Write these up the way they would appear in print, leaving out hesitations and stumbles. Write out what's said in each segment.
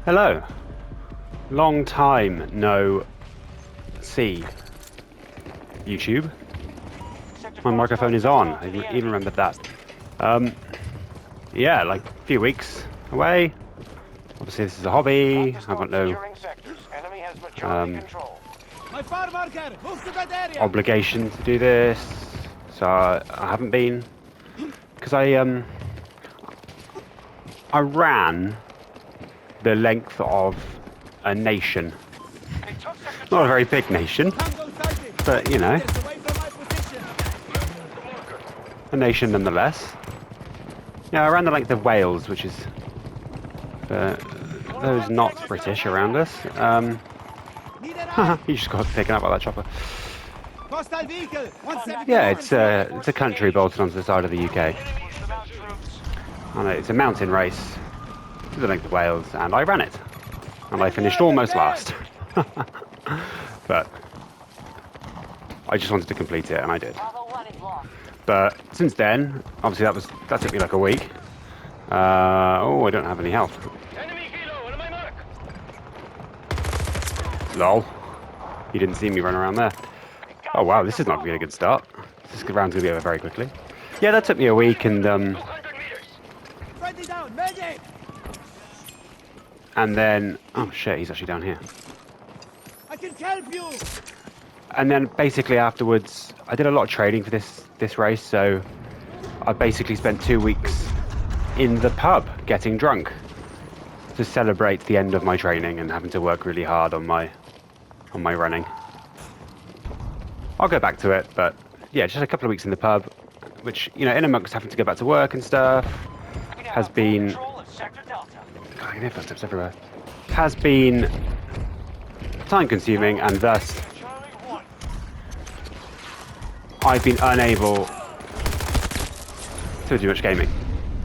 Hello. Long time no see. YouTube. My microphone is on. I even remembered that. Yeah, like a few weeks away. Obviously, this is a hobby. I've got no obligation to do this, so I haven't been because I ran the length of a nation. Not a very big nation, but you know, a nation nonetheless. Yeah, I ran the length of Wales, which is for those not British around us. You just got taken out by that chopper. Yeah, it's a country bolted onto the side of the UK. I know, it's a mountain race to the length of Wales, and I ran it. And I finished almost last. But I just wanted to complete it, and I did. But since then, obviously that took me like a week. Oh, I don't have any health. Lol. You didn't see me run around there. Oh wow, this is not going to be a good start. This round's going to be over very quickly. Yeah, that took me a week, and then oh shit, he's actually down here. I can help you. And then basically afterwards, I did a lot of training for this race, so I basically spent 2 weeks in the pub getting drunk to celebrate the end of my training and having to work really hard on my running. I'll go back to it, but yeah, just a couple of weeks in the pub, which, you know, in amongst having to go back to work and stuff, has been... God, I can hear footsteps everywhere. Has been time-consuming, and thus I've been unable to do much gaming.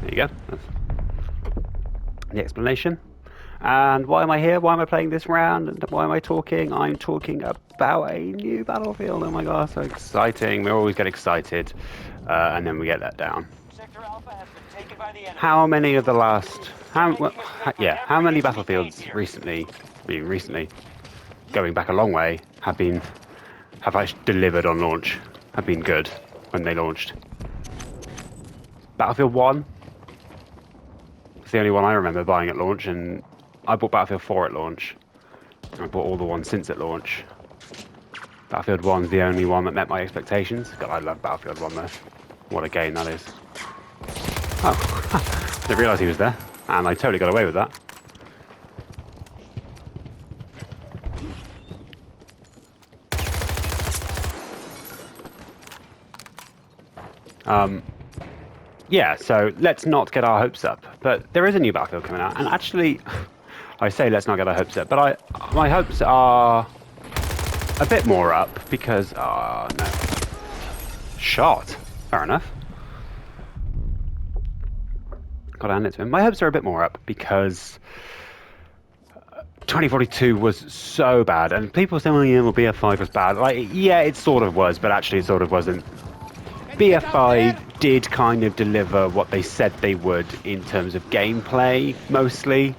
There you go. That's the explanation. And why am I here? Why am I playing this round? And why am I talking? I'm talking about a new Battlefield. Oh my god, so exciting. We always get excited, and then we get let down. How many of the last... How many Battlefields recently, going back a long way, have actually delivered on launch? Have been good when they launched? Battlefield 1? It's the only one I remember buying at launch, and I bought Battlefield 4 at launch. I bought all the ones since at launch. Battlefield 1's the only one that met my expectations. God, I love Battlefield 1 though. What a game that is. Oh, I didn't realise he was there, and I totally got away with that. Yeah, so let's not get our hopes up. But there is a new Battlefield coming out, and actually, I say let's not get our hopes up, but my hopes are a bit more up because, oh no, shot. Fair enough. Gotta hand it to him. My hopes are a bit more up because 2042 was so bad, and people say, well, yeah, well, BF5 was bad. Like, yeah, it sort of was, but actually it sort of wasn't. BF5 did kind of deliver what they said they would in terms of gameplay, mostly.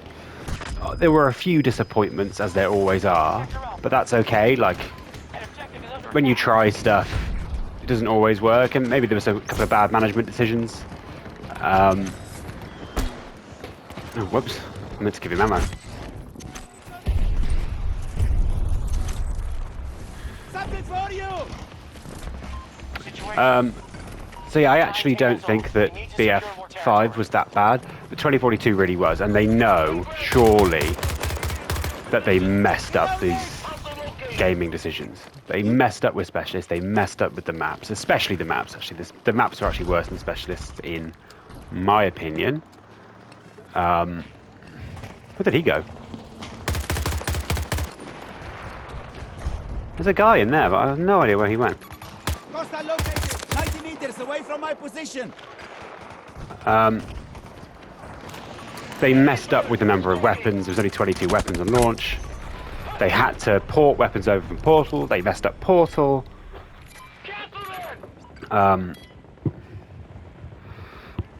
There were a few disappointments, as there always are, but that's okay. Like, when you try stuff, it doesn't always work, and maybe there was a couple of bad management decisions. Oh, whoops. I meant to give him ammo. So yeah, I actually don't think that BF5 was that bad, but 2042 really was, and they know, surely, that they messed up these gaming decisions. They messed up with specialists, they messed up with the maps, especially the maps, actually. The maps are actually worse than specialists, in my opinion. Where did he go? There's a guy in there, but I have no idea where he went. Away from my position. They messed up with the number of weapons. There was only 22 weapons on launch. They had to port weapons over from Portal. They messed up Portal. There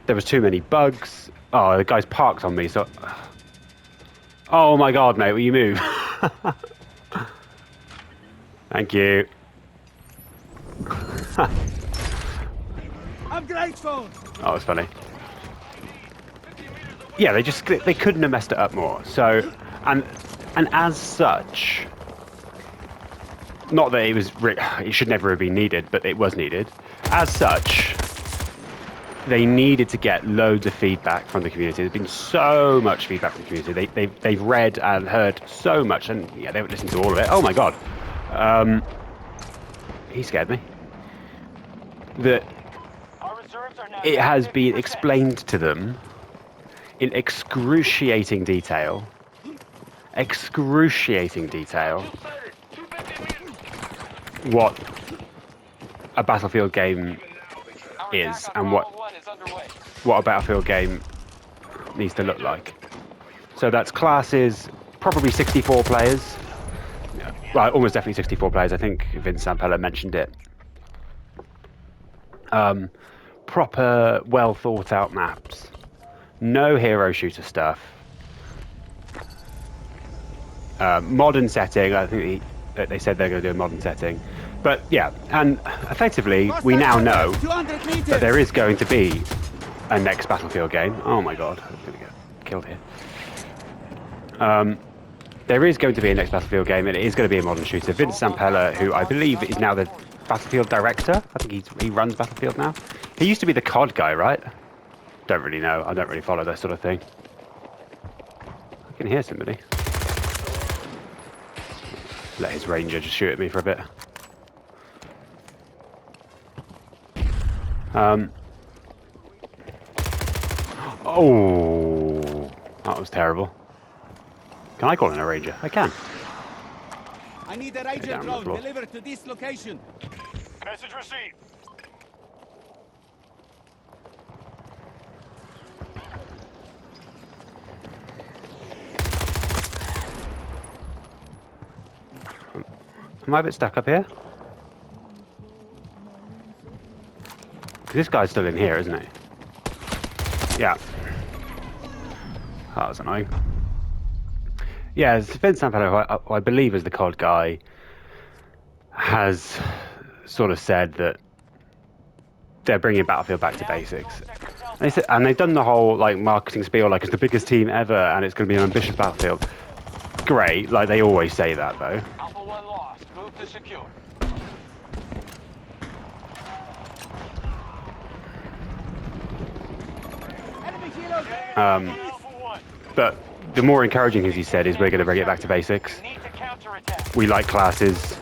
was too many bugs. Oh, the guy's parked on me, so... Oh my god, mate, will you move? Thank you. I'm grateful. That was funny. Yeah, they couldn't have messed it up more. So, and as such, not that it should never have been needed, but it was needed. As such, they needed to get loads of feedback from the community. There's been so much feedback from the community. They've read and heard so much, and yeah, they would listen to all of it. Oh my god, he scared me. That it has been explained to them in excruciating detail, what a Battlefield game is and what a Battlefield game needs to look like. So that's classes, probably 64 players. Well, almost definitely 64 players. I think Vince Zampella mentioned it. Proper, well thought out maps. No hero shooter stuff. Modern setting. I think they said they're going to do a modern setting. But yeah, and effectively, we now know that there is going to be a next Battlefield game. Oh my god, I'm going to get killed here. There is going to be a next Battlefield game, and it is going to be a modern shooter. Vince Zampella, who I believe is now the Battlefield director. I think he runs Battlefield now. He used to be the COD guy, right? Don't really know. I don't really follow that sort of thing. I can hear somebody. Let his ranger just shoot at me for a bit. Oh, that was terrible. Can I call in a ranger? I can. I need a ranger drone delivered to this location. Message received. Am I a bit stuck up here? This guy's still in here, isn't he? Yeah. That was annoying. Yeah, Vince Zampella, who I believe is the COD guy, has sort of said that they're bringing Battlefield back to basics. And they've done the whole like marketing spiel, like it's the biggest team ever, and it's going to be an ambitious Battlefield. Great, like they always say that though. Alpha 1 lost. Move to secure. Alpha 1. But the more encouraging thing he said is we're going to bring it back to basics. Need to counterattack. We like classes.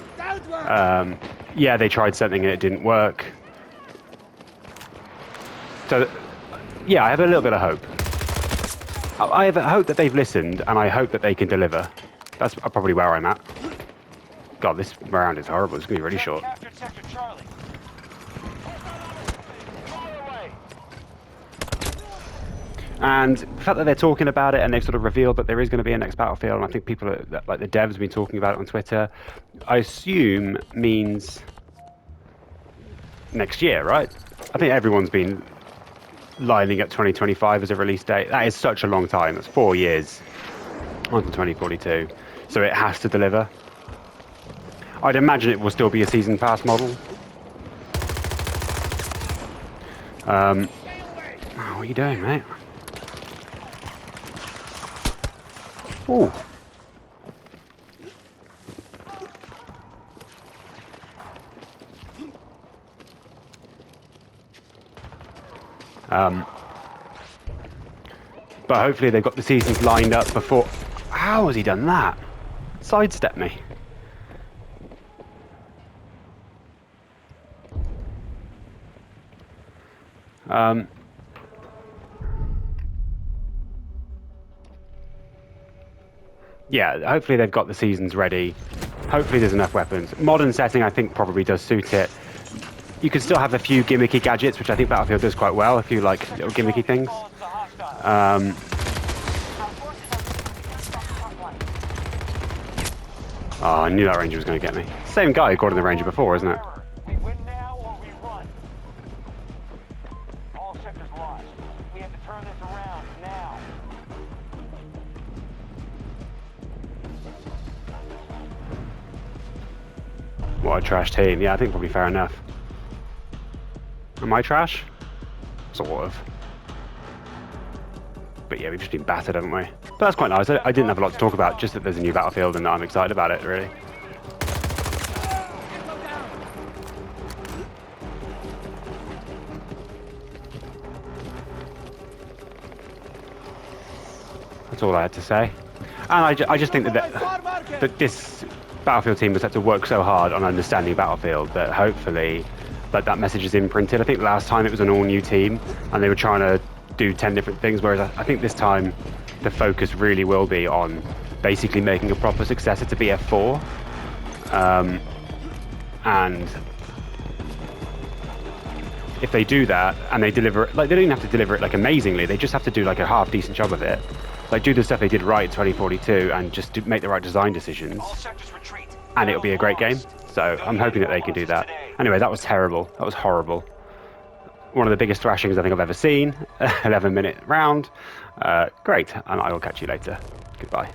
Yeah, they tried something and it didn't work. So, yeah, I have a little bit of hope. I have a hope that they've listened, and I hope that they can deliver. That's probably where I'm at. God, this round is horrible. It's going to be really short. Captured sector Charlie. Fire away. And the fact that they're talking about it and they've sort of revealed that there is going to be a next Battlefield, and I think people, like the devs, have been talking about it on Twitter, I assume means next year, right? I think everyone's been lining up 2025 as a release date. That is such a long time. That's 4 years on to 2042. So it has to deliver. I'd imagine it will still be a season pass model. What are you doing, mate? Ooh. But hopefully they've got the seasons lined up before... How has he done that? Sidestep me. Yeah, hopefully they've got the seasons ready. Hopefully there's enough weapons. Modern setting, I think, probably does suit it. You can still have a few gimmicky gadgets, which I think Battlefield does quite well, a few like little gimmicky things. Oh, I knew that Ranger was going to get me. Same guy who got in the Ranger before, isn't it? We win now or we run. All sectors lost. We have to turn this around now. What a trash team. Yeah, I think probably fair enough. Am I trash? Sort of. But yeah, we've just been battered, haven't we? But that's quite nice. I didn't have a lot to talk about, just that there's a new Battlefield and that I'm excited about it, really. That's all I had to say. And I just think that this Battlefield team has had to work so hard on understanding Battlefield that hopefully that message is imprinted. I think last time it was an all-new team and they were trying to do 10 different things, whereas I think this time the focus really will be on basically making a proper successor to BF4. And if they do that and they deliver it, like, they don't even have to deliver it like amazingly, they just have to do like a half decent job of it. Like, do the stuff they did right in 2042 and just make the right design decisions, and it'll be a great game. So I'm hoping that they can do that. Anyway, that was terrible. That was horrible. One of the biggest thrashings I think I've ever seen. 11-minute round. Great, and I will catch you later. Goodbye.